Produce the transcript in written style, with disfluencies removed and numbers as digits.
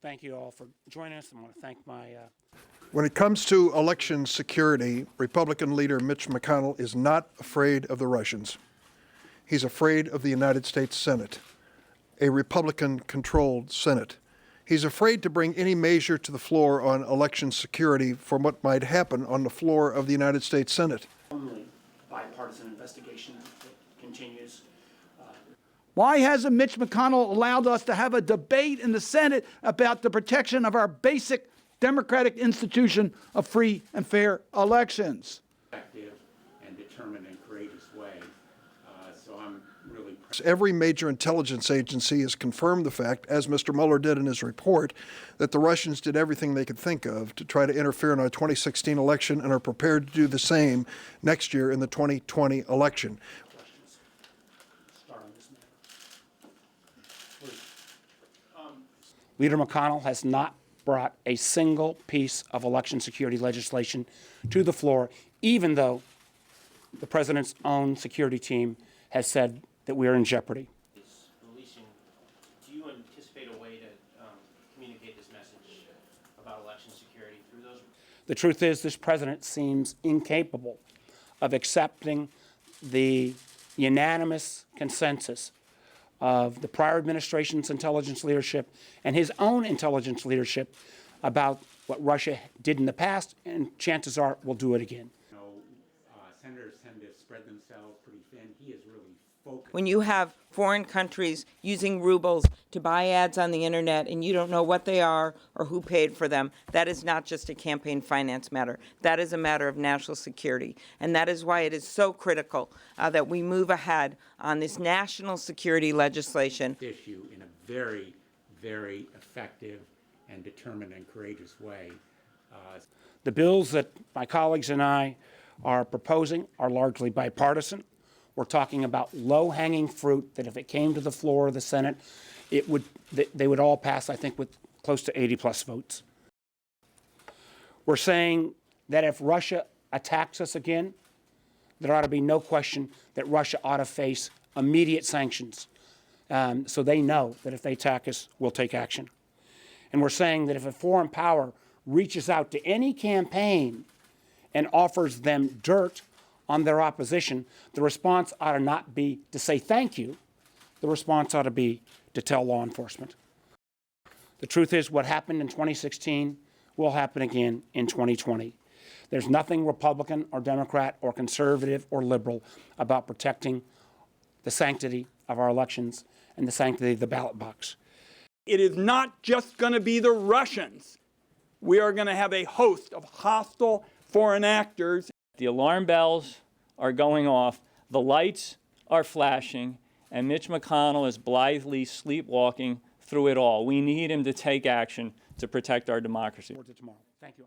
thank you all for joining us. I want to thank my When it comes to election security, Republican leader Mitch McConnell is not afraid of the Russians. He's afraid of the United States Senate, a Republican-controlled Senate. He's afraid to bring any measure to the floor on election security for what might happen on the floor of the United States Senate. only bipartisan investigation that continues. Why hasn't Mitch McConnell allowed us to have a debate in the Senate about the protection of our basic democratic institution of free and fair elections? Effective and determined and courageous way. So I'm really proud. Every major intelligence agency has confirmed the fact, as Mr. Mueller did in his report, that the Russians did everything they could think of to try to interfere in our 2016 election and are prepared to do the same next year in the 2020 election. Leader McConnell has not brought a single piece of election security legislation to the floor, even though the president's own security team has said that we are in jeopardy. Do you anticipate a way to communicate this message about election security through those? The truth is, this president seems incapable of accepting the unanimous consensus of the prior administration's intelligence leadership and his own intelligence leadership about what Russia did in the past, and chances are will do it again. You know, senators tend to spread themselves pretty thin. He is really focused. When you have foreign countries using rubles to buy ads on the internet and you don't know what they are or who paid for them, that is not just a campaign finance matter. That is a matter of national security. And that is why it is so critical that we move ahead on this national security legislation. Issue in a very, very effective and determined and courageous way. The bills that my colleagues and I are proposing are largely bipartisan. We're talking about low-hanging fruit that if it came to the floor of the Senate, they would all pass, I think, with close to 80-plus votes. We're saying that if Russia attacks us again, there ought to be no question that Russia ought to face immediate sanctions, so they know that if they attack us, we'll take action. And we're saying that if a foreign power reaches out to any campaign and offers them dirt on their opposition, the response ought to not be to say thank you. The response ought to be to tell law enforcement. The truth is, what happened in 2016 will happen again in 2020. There's nothing Republican or Democrat or conservative or liberal about protecting the sanctity of our elections and the sanctity of the ballot box. It is not just going to be the Russians. We are going to have a host of hostile foreign actors. The alarm bells are going off, the lights are flashing, and Mitch McConnell is blithely sleepwalking through it all. We need him to take action to protect our democracy. Tomorrow. Thank you.